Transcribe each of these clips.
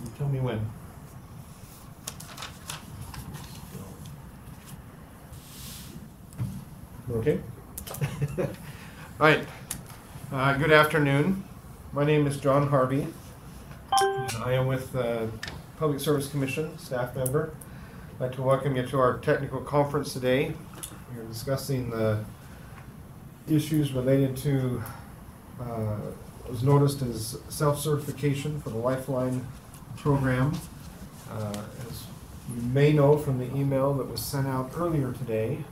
You tell me when. Okay. All right. Good afternoon. My name is John Harvey. I am with the Public Service Commission, staff member. I'd like to welcome you to our technical conference today. We're discussing the issues related to what was noticed as self-certification for the Lifeline program. As you may know from the email that was sent out earlier today,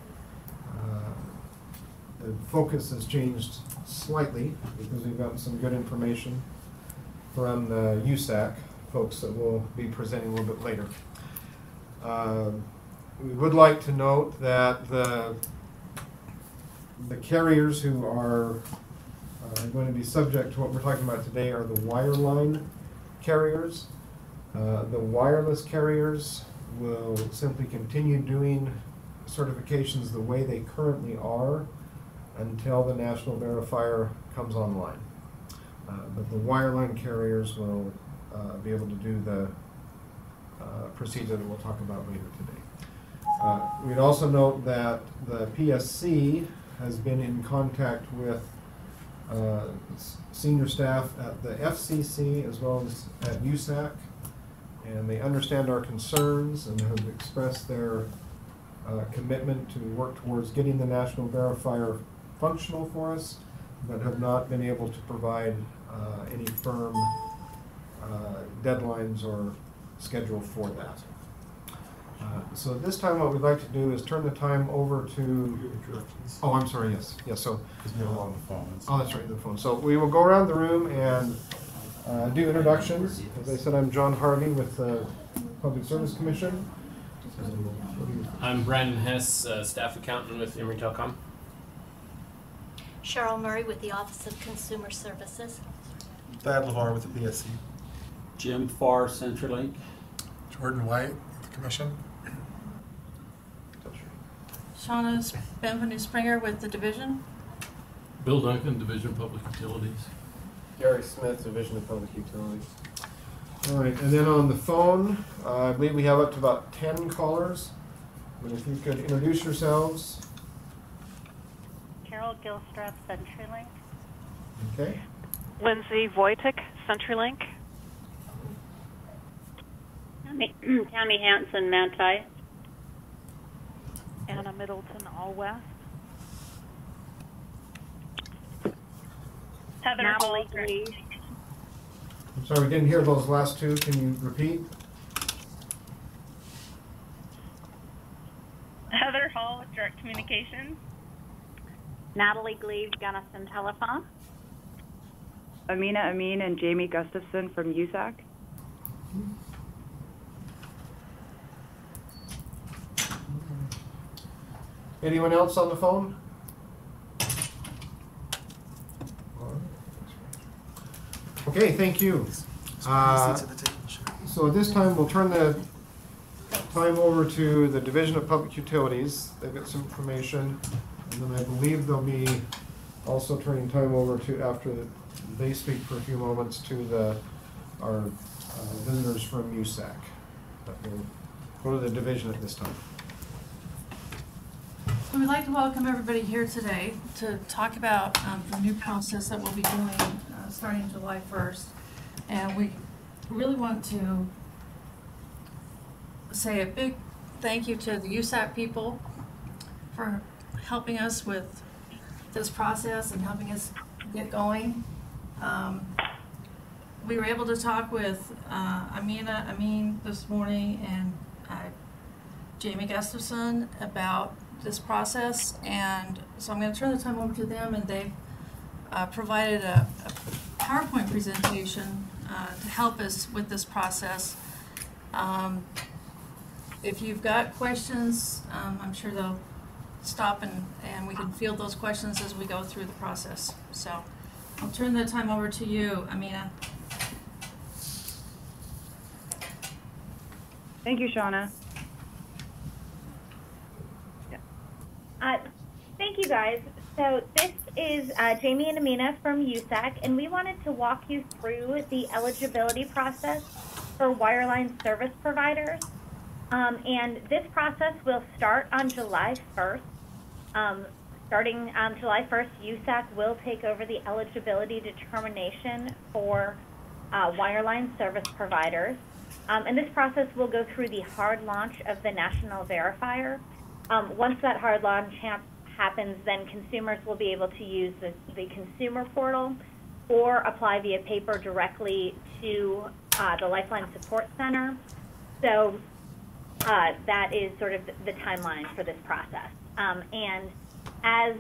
the focus has changed slightly because we've gotten some good information from the USAC folks that will be presenting a little bit later. We would like to note that the carriers who are going to be subject to what we're talking about today are the wireline carriers. The wireless carriers will simply continue doing certifications the way they currently are until the national verifier comes online. But the wireline carriers will be able to do the procedure that we'll talk about later today. We'd also note that the PSC has been in contact with senior staff at the FCC as well as at USAC, and they understand our concerns and have expressed their commitment to work towards getting the national verifier functional for us, but have not been able to provide any firm deadlines or schedule for that. So at this time what we'd like to do is turn the time over to... Oh, I'm sorry, yes. Yes, so... Because we're on the phone. Oh, that's right, the phone. So we will go around the room and do introductions. As I said, I'm John Harvey with the Public Service Commission. I'm Brandon Hess, staff accountant with Emory Telecom. Cheryl Murray with the Office of Consumer Services. Thad LeVar with the PSC. Jim Farr, CenturyLink. Jordan White with the Commission. Shauna Benvenue-Springer with the Division. Bill Duncan, Division of Public Utilities. Gary Smith, Division of Public Utilities. All right, and then on the phone, I believe we have up to about 10 callers. But if you could introduce yourselves. Carol Gilstrap, CenturyLink. Okay. Lindsay Wojtek, CenturyLink. Tammy Hanson, Manti. Anna Middleton, All West. Heather Natalie Hall. Glee. I'm sorry, we didn't hear those last two. Can you repeat? Heather Hall with Direct Communications. Natalie Glee, Gunnison Telephone. Amina Amin and Jamie Gustafson from USAC. Anyone else on the phone? Okay, thank you. So at this time, we'll turn the time over to the Division of Public Utilities. They've got some information, and then I believe they'll be also turning time over to, after they speak for a few moments, to our visitors from USAC. But we'll go to the division at this time. So we'd like to welcome everybody here today to talk about the new process that we'll be doing starting July 1st. And we really want to say a big thank you to the USAC people for helping us with this process and helping us get going. We were able to talk with Amina Amin this morning and Jamie Gustafson about this process, and so I'm going to turn the time over to them, and they've provided a PowerPoint presentation to help us with this process. If you've got questions, I'm sure they'll stop and we can field those questions as we go through the process. So I'll turn the time over to you, Amina. Thank you, Shauna. Thank you, guys. So this is Jamie and Amina from USAC, and we wanted to walk you through the eligibility process for wireline service providers. And this process will start on July 1st. Starting July 1st, USAC will take over the eligibility determination for wireline service providers. And this process will go through the hard launch of the National Verifier. Once that hard launch happens, then consumers will be able to use the consumer portal or apply via paper directly to the Lifeline Support Center. So that is sort of the timeline for this process. And as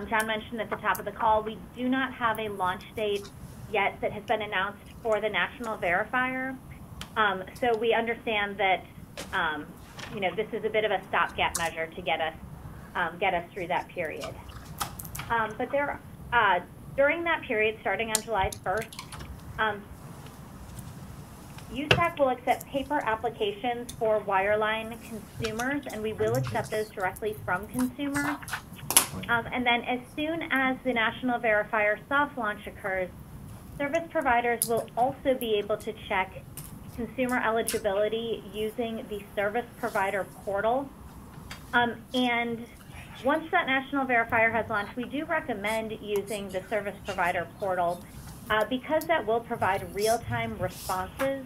John mentioned at the top of the call, we do not have a launch date yet that has been announced for the National Verifier. So we understand that this is a bit of a stopgap measure to get us through that period. But during that period, starting on July 1st, USAC will accept paper applications for wireline consumers, and we will accept those directly from consumers. And then as soon as the National Verifier soft launch occurs, service providers will also be able to check consumer eligibility using the service provider portal. And once that National Verifier has launched, we do recommend using the service provider portal because that will provide real-time responses,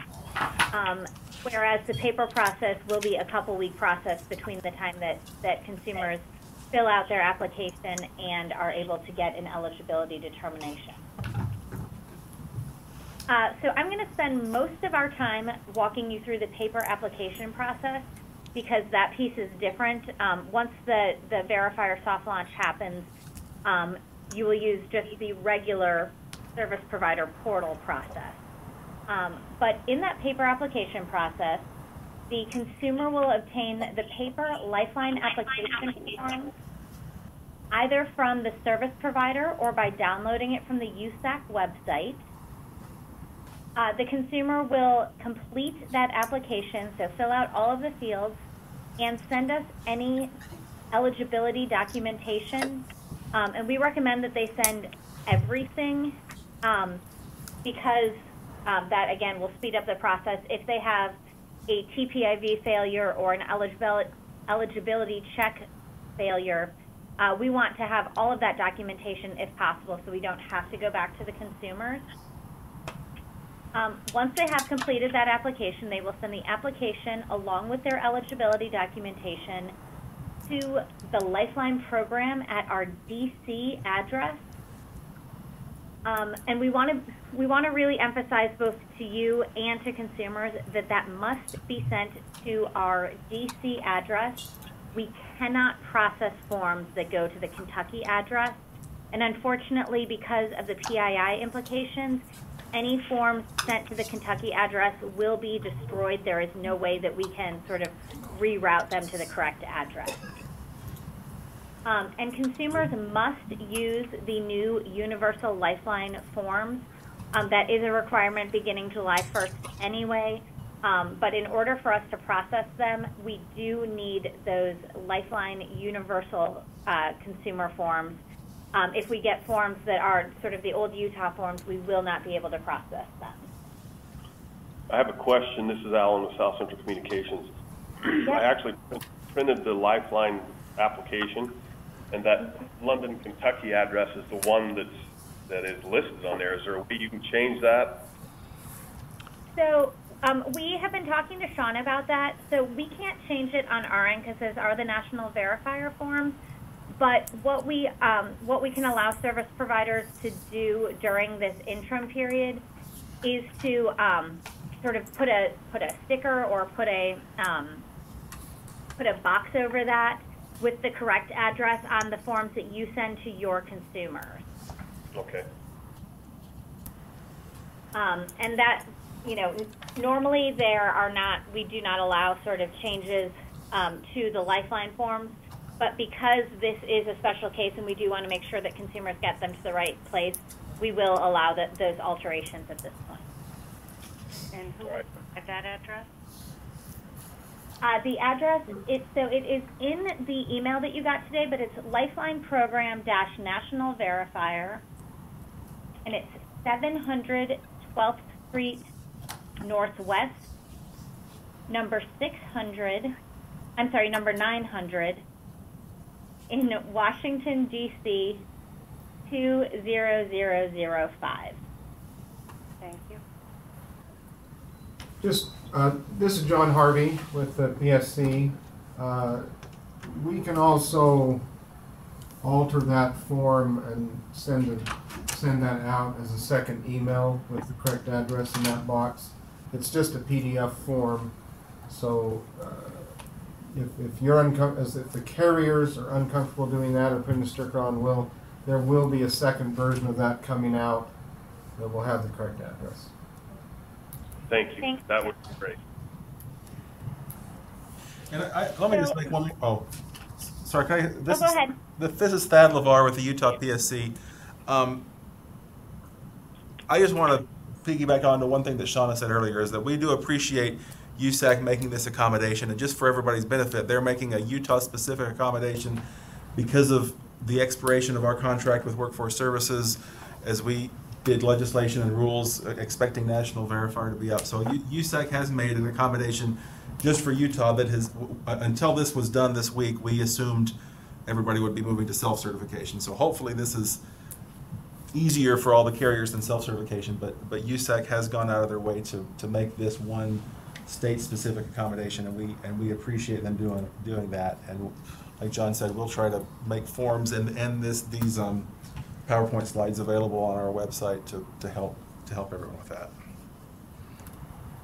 whereas the paper process will be a couple-week process between the time that consumers fill out their application and are able to get an eligibility determination. So I'm going to spend most of our time walking you through the paper application process because that piece is different. Once the Verifier soft launch happens, you will use just the regular service provider portal process. But in that paper application process, the consumer will obtain the paper Lifeline application form either from the service provider or by downloading it from the USAC website. The consumer will complete that application, so fill out all of the fields, and send us any eligibility documentation. And we recommend that they send everything because that, again, will speed up the process. If they have a TPIV failure or an eligibility check failure, we want to have all of that documentation if possible so we don't have to go back to the consumers. Once they have completed that application, they will send the application along with their eligibility documentation to the Lifeline program at our DC address. And we want to really emphasize both to you and to consumers that must be sent to our DC address. We cannot process forms that go to the Kentucky address. And unfortunately, because of the PII implications, any forms sent to the Kentucky address will be destroyed. There is no way that we can sort of reroute them to the correct address. And consumers must use the new Universal Lifeline forms. That is a requirement beginning July 1st anyway. But in order for us to process them, we do need those Lifeline Universal consumer forms. If we get forms that are sort of the old Utah forms, we will not be able to process them. I have a question. This is Alan with South Central Communications. Yes. I actually printed the Lifeline application, and that London, Kentucky address is the one that is listed on there. Is there a way you can change that? So we have been talking to Sean about that. So we can't change it on our end because those are the National Verifier forms. But what we can allow service providers to do during this interim period is to sort of put a sticker or put a box over that with the correct address on the forms that you send to your consumers. Okay. And that, normally we do not allow sort of changes to the Lifeline forms. But because this is a special case and we do want to make sure that consumers get them to the right place, we will allow those alterations at this point. And who will provide that address? The address, it is in the email that you got today, but it's Lifeline Program-National Verifier, and it's 700 12th Street Northwest, number 900 in Washington, D.C. 20005. Thank you. Just, this is John Harvey with the PSC. We can also alter that form and send that out as a second email with the correct address in that box. It's just a PDF form, so if the carriers are uncomfortable doing that or putting a sticker on, there will be a second version of that coming out that will have the correct address. Thank you. Thanks. That would be great. And let me just make one. Oh, sorry. Can I? This go ahead. This is Thad LeVar with the Utah PSC. I just want to piggyback on to one thing that Shauna said earlier, is that we do appreciate USAC making this accommodation, and just for everybody's benefit, they're making a Utah-specific accommodation because of the expiration of our contract with Workforce Services, as we did legislation and rules expecting National Verifier to be up. So USAC has made an accommodation just for Utah that has, until this was done this week, we assumed everybody would be moving to self-certification. So hopefully this is easier for all the carriers than self-certification, but USAC has gone out of their way to make this one state-specific accommodation, and we appreciate them doing that. And like John said, we'll try to make forms and these PowerPoint slides available on our website to help everyone with that.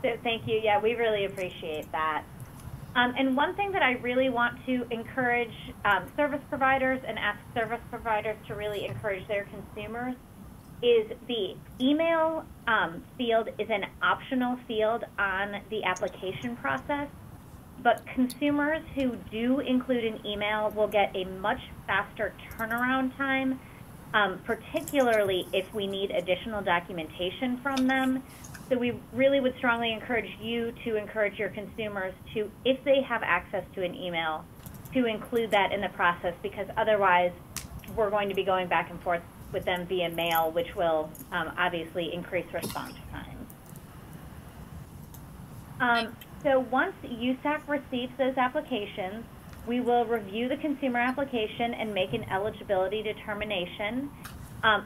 So thank you. Yeah, we really appreciate that. And one thing that I really want to encourage service providers and ask service providers to really encourage their consumers is the email field is an optional field on the application process, but consumers who do include an email will get a much faster turnaround time, particularly if we need additional documentation from them. So we really would strongly encourage you to encourage your consumers to, if they have access to an email, to include that in the process, because otherwise we're going to be going back and forth with them via mail, which will obviously increase response time. So once USAC receives those applications, we will review the consumer application and make an eligibility determination.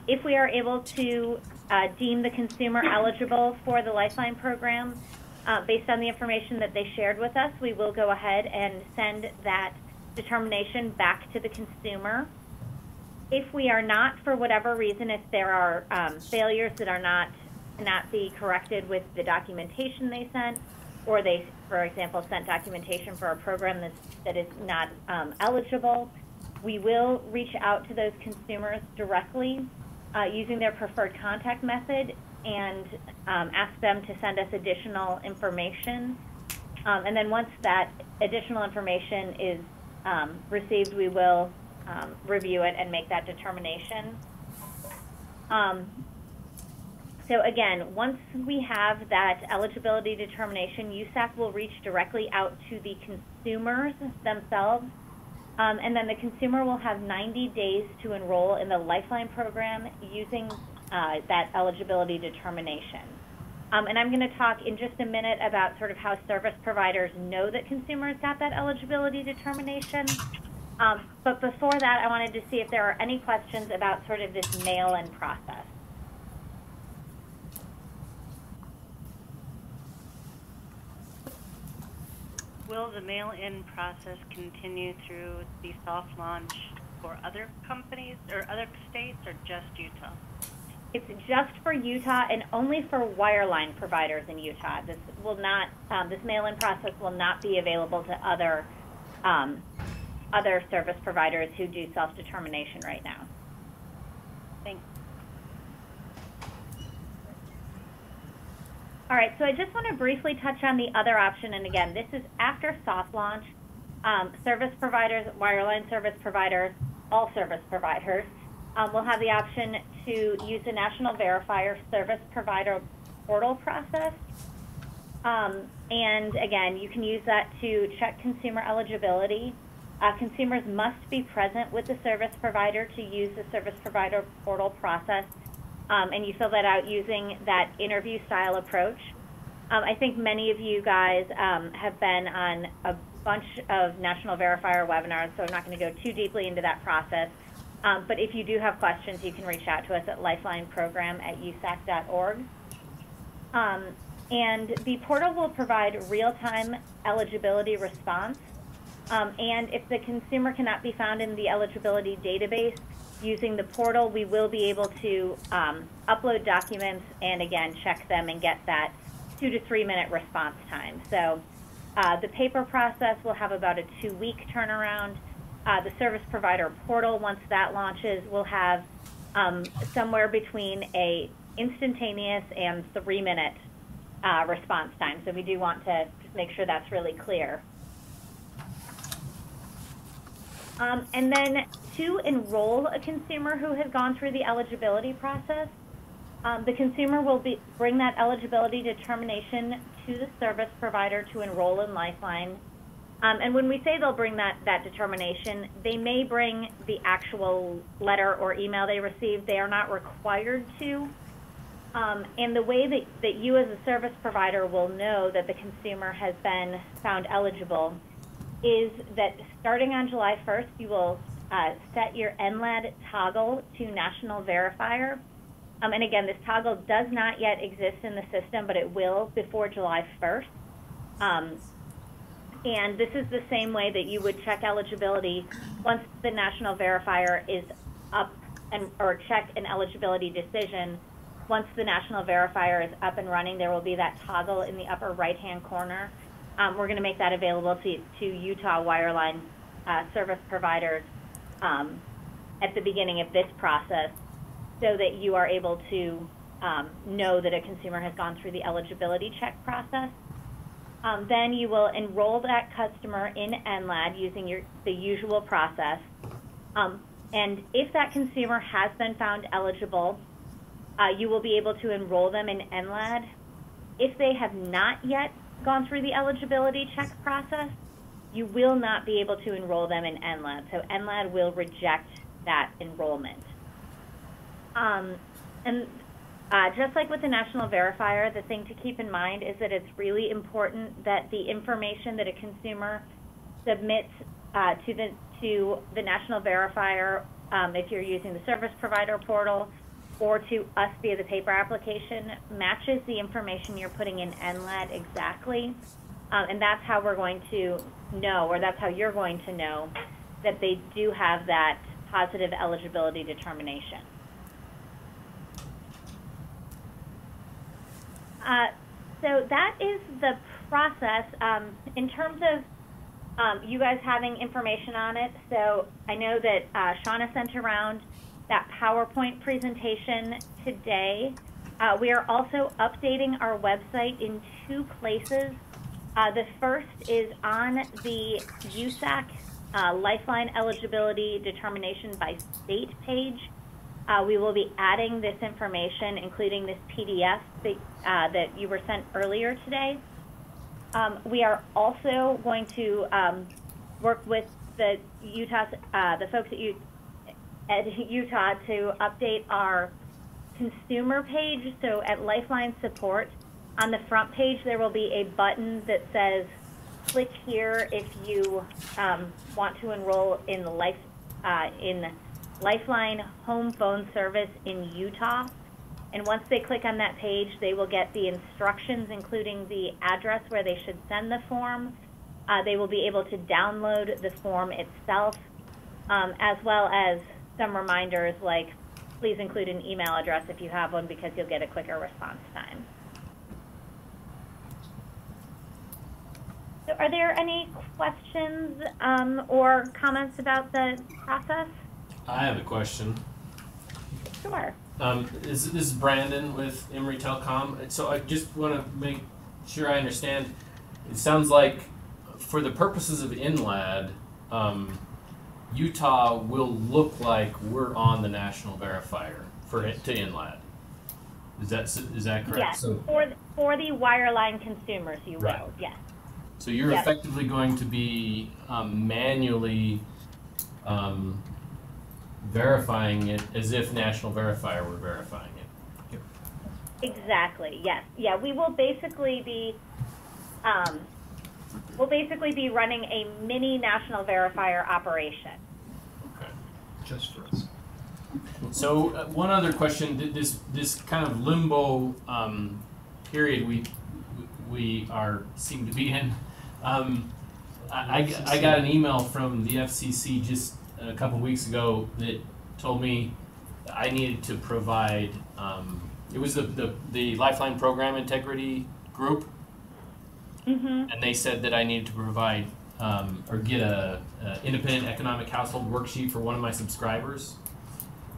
If we are able to deem the consumer eligible for the Lifeline program, based on the information that they shared with us, we will go ahead and send that determination back to the consumer. If we are not, for whatever reason, if there are failures that are not be corrected with the documentation they sent, or they, for example, sent documentation for a program that is not eligible, we will reach out to those consumers directly using their preferred contact method and ask them to send us additional information. And then once that additional information is received, we will review it and make that determination. So again, once we have that eligibility determination, USAC will reach directly out to the consumers themselves, and then the consumer will have 90 days to enroll in the Lifeline program using that eligibility determination. And I'm going to talk in just a minute about sort of how service providers know that consumers got that eligibility determination. But before that, I wanted to see if there are any questions about sort of this mail-in process. Will the mail-in process continue through the soft launch for other companies or other states, or just Utah? It's just for Utah and only for wireline providers in Utah. This will not, this mail-in process will not be available to other service providers who do self-determination right now. Thanks. All right, so I just want to briefly touch on the other option, and again, this is after soft launch. Service providers, wireline service providers, all service providers will have the option to use the National Verifier service provider portal process. And again, you can use that to check consumer eligibility. Consumers must be present with the service provider to use the service provider portal process. And you fill that out using that interview style approach. I think many of you guys have been on a bunch of National Verifier webinars, so I'm not going to go too deeply into that process. But if you do have questions, you can reach out to us at lifelineprogram@usac.org. And the portal will provide real-time eligibility response. And if the consumer cannot be found in the eligibility database, using the portal, we will be able to upload documents and, again, check them and get that 2 to 3 minute response time. So the paper process will have about a 2-week turnaround. The service provider portal, once that launches, will have somewhere between a instantaneous and 3-minute response time. So we do want to just make sure that's really clear. And then to enroll a consumer who has gone through the eligibility process, the consumer will bring that eligibility determination to the service provider to enroll in Lifeline. And when we say they'll bring that determination, they may bring the actual letter or email they received. They are not required to. And the way that you as a service provider will know that the consumer has been found eligible is that starting on July 1st, you will set your NLAD toggle to National Verifier. And again, this toggle does not yet exist in the system, but it will before July 1st. And this is the same way that you would check eligibility once the National Verifier is up or check an eligibility decision. Once the National Verifier is up and running, there will be that toggle in the upper right-hand corner. We're going to make that available to Utah Wireline service providers at the beginning of this process so that you are able to know that a consumer has gone through the eligibility check process. Then you will enroll that customer in NLAD using the usual process. And if that consumer has been found eligible, you will be able to enroll them in NLAD. If they have not yet gone through the eligibility check process, you will not be able to enroll them in NLAD. So NLAD will reject that enrollment. Just like with the National Verifier, the thing to keep in mind is that it's really important that the information that a consumer submits to the National Verifier, if you're using the service provider portal, or to us via the paper application, matches the information you're putting in NLAD exactly. And that's how we're going to know, or that's how you're going to know, that they do have that positive eligibility determination. So that is the process. In terms of you guys having information on it, so I know that Shauna sent around that PowerPoint presentation today. We are also updating our website in 2 places. The first is on the USAC Lifeline Eligibility Determination by State page. We will be adding this information, including this PDF that you were sent earlier today. We are also going to work with the folks at Utah to update our consumer page. So at Lifeline Support, on the front page there will be a button that says click here if you want to enroll in the Lifeline home phone service in Utah. And once they click on that page, they will get the instructions, including the address where they should send the form. They will be able to download the form itself, as well as some reminders like please include an email address if you have one, because you'll get a quicker response time. So are there any questions or comments about the process? I have a question. Sure. This is Brandon with Emory Telecom. So I just want to make sure I understand. It sounds like for the purposes of NLAD, Utah will look like we're on the National Verifier to NLAD. Is that correct? Yes. So, for the wireline consumers, you will. Right. Yes. So you're effectively going to be manually verifying it as if National Verifier were verifying it. Yep. Exactly, yes. Yeah, we will basically be, running a mini national verifier operation. Just for us. So one other question: this kind of limbo period we seem to be in. I got an email from the FCC just a couple weeks ago that told me I needed to provide. It was the Lifeline Program Integrity Group, and they said that I needed to provide or get a independent economic household worksheet for one of my subscribers.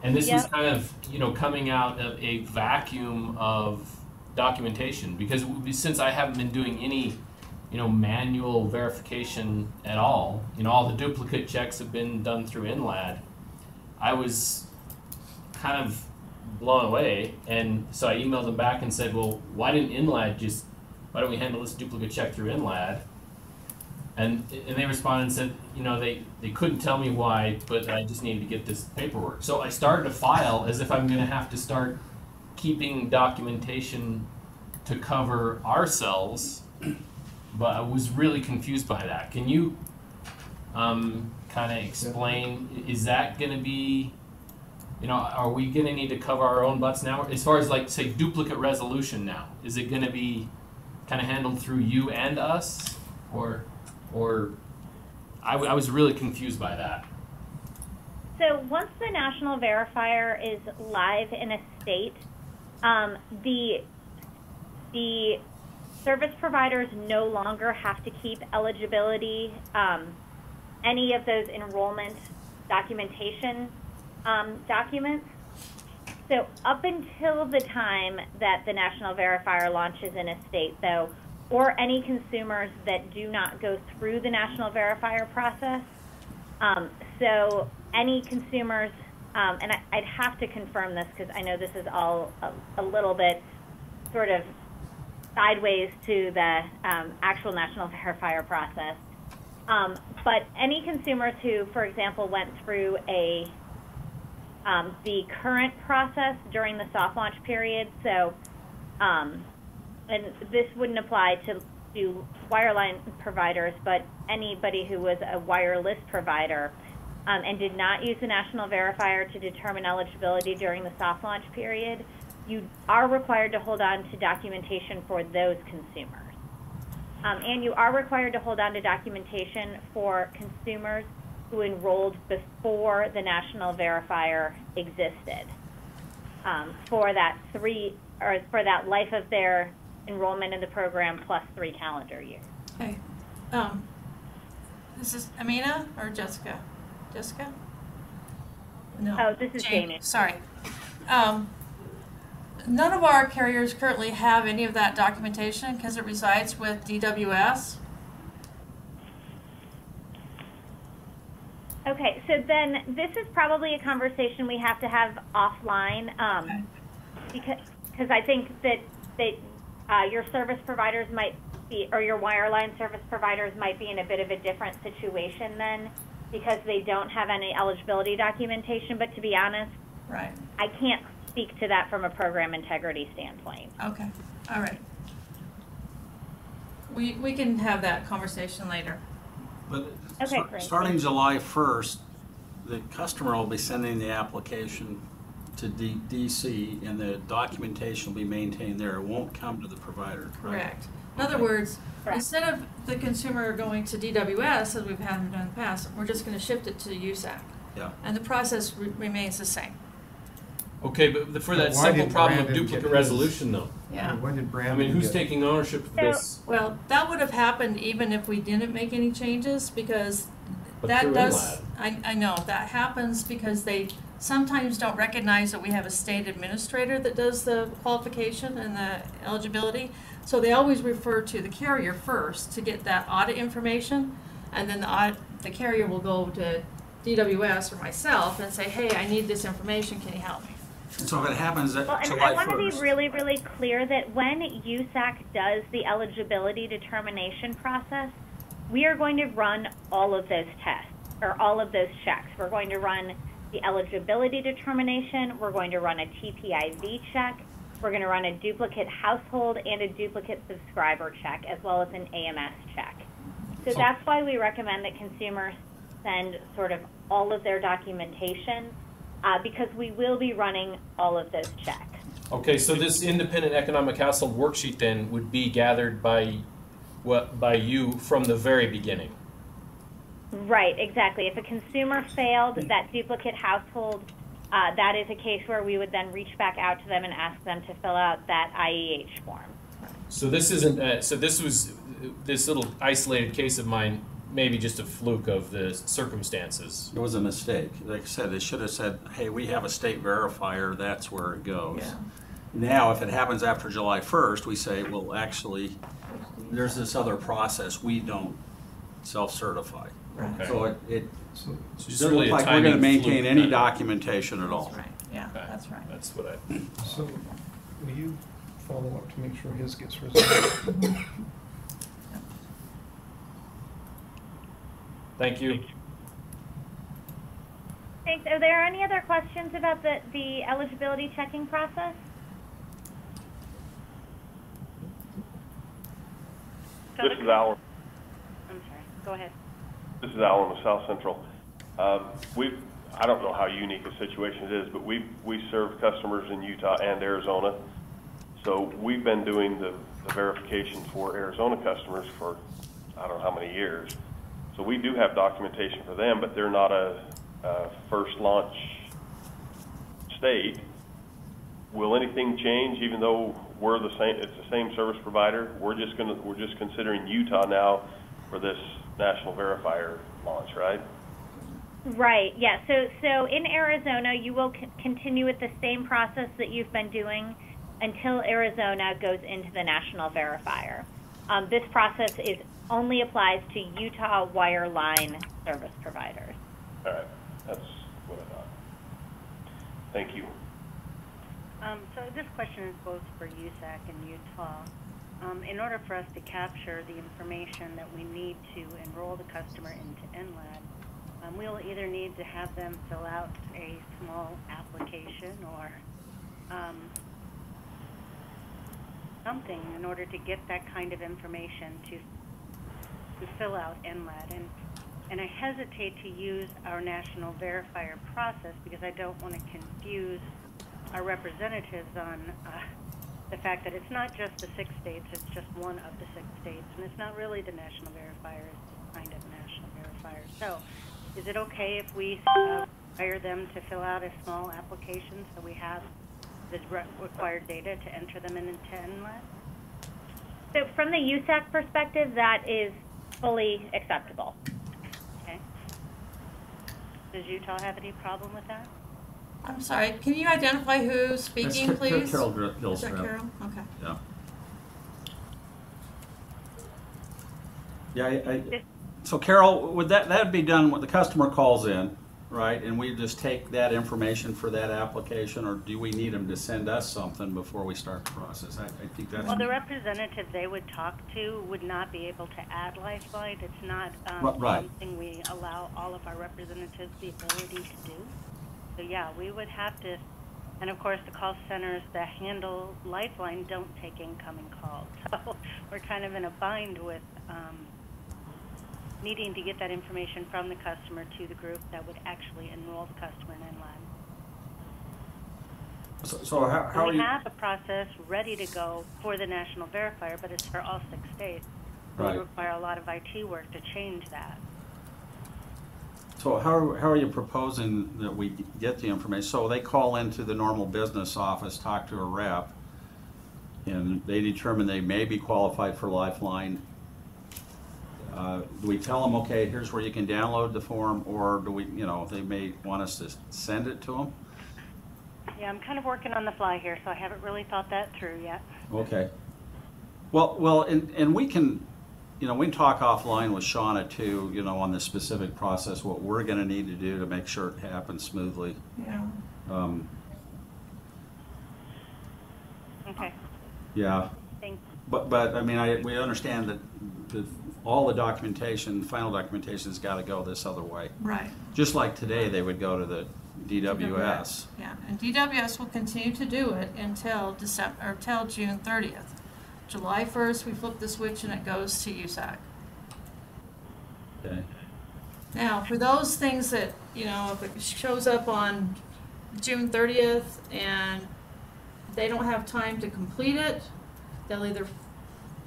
And this was kind of, coming out of a vacuum of documentation, because since I haven't been doing any, manual verification at all, all the duplicate checks have been done through INLAD, I was kind of blown away. And so I emailed them back and said, well, why don't we handle this duplicate check through INLAD? And they responded and said, they couldn't tell me why, but I just needed to get this paperwork. So I started a file as if I'm going to have to start keeping documentation to cover ourselves, but I was really confused by that. Can you kind of explain, is that going to be, are we going to need to cover our own butts now? As far as, like, say, duplicate resolution now, is it going to be kind of handled through you and us? Or I was really confused by that. So once the national verifier is live in a state, the service providers no longer have to keep eligibility, any of those enrollment documentation documents. So up until the time that the national verifier launches in a state, though, or any consumers that do not go through the national verifier process. So any consumers, and I'd have to confirm this because I know this is all a little bit sort of sideways to the actual national verifier process. But any consumers who, for example, went through the current process during the soft launch period, so and this wouldn't apply to wireline providers, but anybody who was a wireless provider and did not use the national verifier to determine eligibility during the soft launch period, you are required to hold on to documentation for those consumers. And you are required to hold on to documentation for consumers who enrolled before the national verifier existed for that life of their enrollment in the program plus 3 calendar years. Okay. This is Amina or Jessica? Jessica? No. Oh, this is Jamie. Sorry. None of our carriers currently have any of that documentation because it resides with DWS. Okay, so then this is probably a conversation we have to have offline, because I think that your service providers might be, or your wireline service providers might be in a bit of a different situation then, because they don't have any eligibility documentation. But to be honest, right, I can't speak to that from a program integrity standpoint. Okay, all right. We can have that conversation later. But Okay, great. starting July 1st, the customer will be sending the application to DC, and the documentation will be maintained there. It won't come to the provider. Correct. In other words, instead of the consumer going to DWS, as we've had them done in the past, we're just going to shift it to USAC. Yeah. And the process remains the same. Okay, but for that why simple did problem of Brandon duplicate get resolution, though. Yeah. When did Brandon I mean, who's get- taking ownership of this? Well, that would have happened even if we didn't make any changes, because But that through does, INLAD. I know, that happens because they sometimes don't recognize that we have a state administrator that does the qualification and the eligibility. So they always refer to the carrier first to get that audit information, and then the carrier will go to DWS or myself and say, hey, I need this information, can you help me? And so if it happens at Well, and July I want to 1st. be really, really clear that when USAC does the eligibility determination process, we are going to run all of those tests, or all of those checks. We're going to run the eligibility determination, we're going to run a TPIV check, We're going to run a duplicate household and a duplicate subscriber check, as well as an AMS check. So that's why we recommend that consumers send sort of all of their documentation, because we will be running all of those checks. Okay, so this independent economic household worksheet then would be gathered by you from the very beginning. Right, exactly. If a consumer failed that duplicate household, that is a case where we would then reach back out to them and ask them to fill out that IEH form. So this isn't. So this was this little isolated case of mine. Maybe just a fluke of the circumstances. It was a mistake. Like I said, they should have said, hey, we have a state verifier, that's where it goes. Yeah. Now, if it happens after July 1st, we say, well, actually, there's this other process, we don't self-certify. Okay. So it So it's just doesn't really look a like we're going to timing maintain fluke any then. documentation at all. That's right, yeah, Okay. that's right. That's what I. So, will you follow up to make sure his gets resolved? Thank you. Thanks. Are there any other questions about the eligibility checking process? This is Alan. I'm sorry. Go ahead. This is Alan with South Central. I don't know how unique a situation it is, but we serve customers in Utah and Arizona. So we've been doing the verification for Arizona customers for I don't know how many years. So we do have documentation for them, but they're not a first launch state. Will anything change, even though we're the same? It's the same service provider. We're just considering Utah now for this national verifier launch, right? Right. Yeah. So in Arizona, you will continue with the same process that you've been doing until Arizona goes into the national verifier. This process only applies to Utah Wireline service providers. All right. That's what I thought. Thank you. So this question is both for USAC and Utah. In order for us to capture the information that we need to enroll the customer into NLAD, we'll either need to have them fill out a small application or something in order to get that kind of information to fill out NLAD. And I hesitate to use our national verifier process because I don't want to confuse our representatives on the fact that it's not just the 6 states, it's just one of the 6 states, and it's not really the national verifier, it's kind of a national verifier. So is it okay if we hire them to fill out a small application so we have the required data to enter them into NLAD? So from the USAC perspective, that is fully acceptable. Okay. Does Utah have any problem with that? I'm sorry, can you identify who's speaking, please? Carol Is that Gilstrap. Carol? Okay. Yeah. So Carol, would that be done when the customer calls in, right? And we just take that information for that application, or do we need them to send us something before we start the process? I think that's... Well, the representative they would talk to would not be able to add Lifeline. It's not Right. something we allow all of our representatives the ability to do. So yeah, we would have to, and of course the call centers that handle Lifeline don't take incoming calls. So we're kind of in a bind with needing to get that information from the customer to the group that would actually enroll the customer in NLAD. So how we are you... have a process ready to go for the national verifier, but it's for all 6 states. It Right. would require a lot of IT work to change that. So how are you proposing that we get the information? So they call into the normal business office, talk to a rep, and they determine they may be qualified for Lifeline. Do we tell them, okay, here's where you can download the form, or do we, they may want us to send it to them? Yeah, I'm kind of working on the fly here, so I haven't really thought that through yet. Okay. Well, and we can, we can talk offline with Shauna too, on the specific process, what we're going to need to do to make sure it happens smoothly. Yeah. Okay. Yeah. Thanks. But I mean, we understand that all the documentation, final documentation has got to go this other way. Right. Just like today, they would go to the, DWS. Yeah, and DWS will continue to do it until June 30th. July 1st, we flip the switch and it goes to USAC. Okay. Now, for those things that, you know, if it shows up on June 30th and they don't have time to complete it, they'll either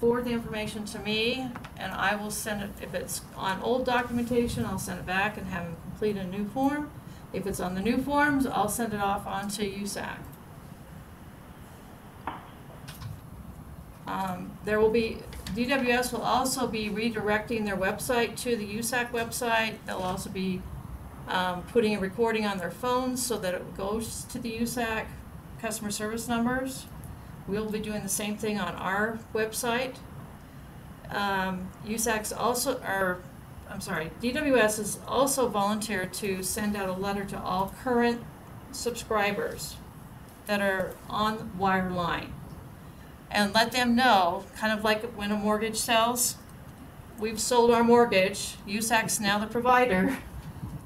forward the information to me and I will send it. If it's on old documentation, I'll send it back and have them complete a new form. If it's on the new forms, I'll send it off onto USAC. There will be, DWS will also be redirecting their website to the USAC website. They'll also be putting a recording on their phones so that it goes to the USAC customer service numbers. We'll be doing the same thing on our website. USAC's also, DWS has also volunteered to send out a letter to all current subscribers that are on Wireline and let them know, kind of like when a mortgage sells, we've sold our mortgage, USAC's now the provider,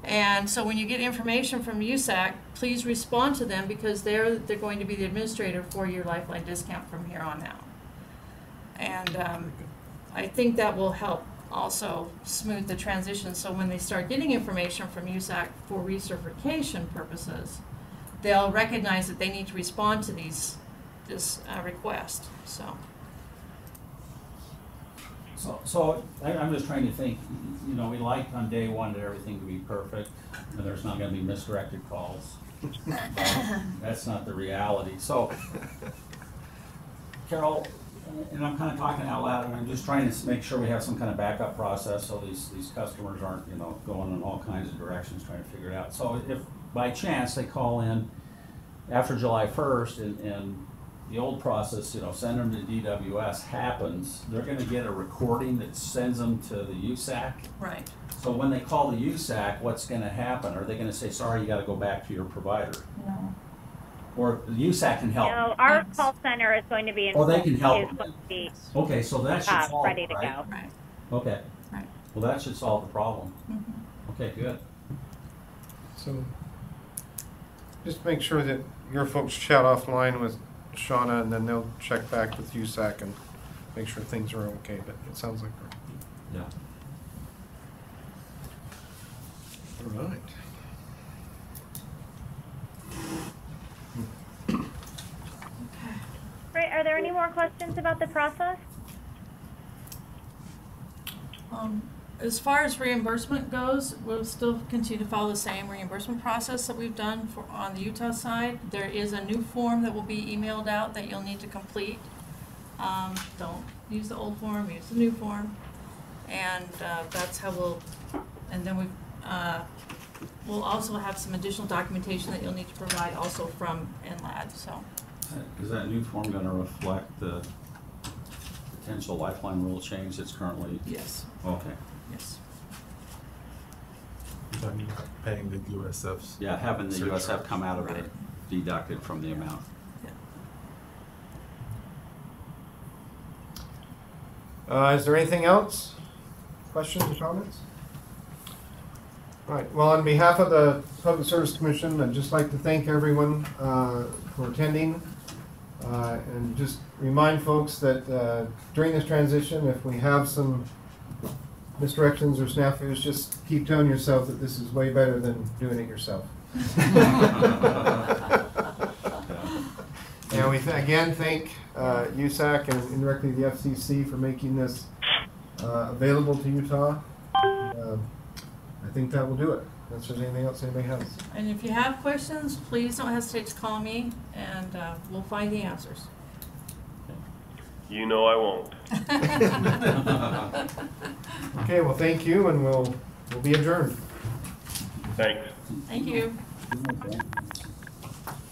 and so when you get information from USAC, please respond to them because they're going to be the administrator for your Lifeline discount from here on out. And I think that will help also smooth the transition, so when they start getting information from USAC for recertification purposes, they'll recognize that they need to respond to this request. So I'm just trying to think, you know, we like on day one that everything to be perfect and there's not going to be misdirected calls. That's not the reality. So, Carol, and I'm kind of talking out loud, and I'm just trying to make sure we have some kind of backup process so these customers aren't, you know, going in all kinds of directions trying to figure it out. So if by chance they call in after July 1st and the old process, you know, send them to DWS happens, they're going to get a recording that sends them to the USAC. Right. So when they call the USAC, what's going to happen? Are they going to say, sorry, you got to go back to your provider? No. Or the USAC can help? No, our call center is going to be Oh, they can help. be, Okay, so that should solve ready it, to right? go. Right. Okay. Right. Well, that should solve the problem. Mm-hmm. Okay, good. So just make sure that your folks chat offline with Shauna and then they'll check back with USAC and make sure things are okay, but it sounds like Yeah. all right. Right, are there any more questions about the process? As far as reimbursement goes, we'll still continue to follow the same reimbursement process that we've done on the Utah side. There is a new form that will be emailed out that you'll need to complete. Don't use the old form, use the new form. And that's how and then we'll also have some additional documentation that you'll need to provide also from NLAD, so. Is that new form going to reflect the potential Lifeline rule change that's currently? Yes. Okay. Yes. Paying the USFs. Yeah, having the surcharge. USF come out of Right. it, deducted from the amount. Is there anything else? Questions or comments? All right, well, on behalf of the Public Service Commission, I'd just like to thank everyone for attending. And just remind folks that during this transition, if we have some misdirections or snafus, just keep telling yourself that this is way better than doing it yourself. And we again thank USAC and indirectly the FCC for making this available to Utah. I think that will do it. Unless there's anything else anybody has. And if you have questions, please don't hesitate to call me, and we'll find the answers. You know I won't. Okay, well, thank you, and we'll be adjourned. Thanks. Thank you.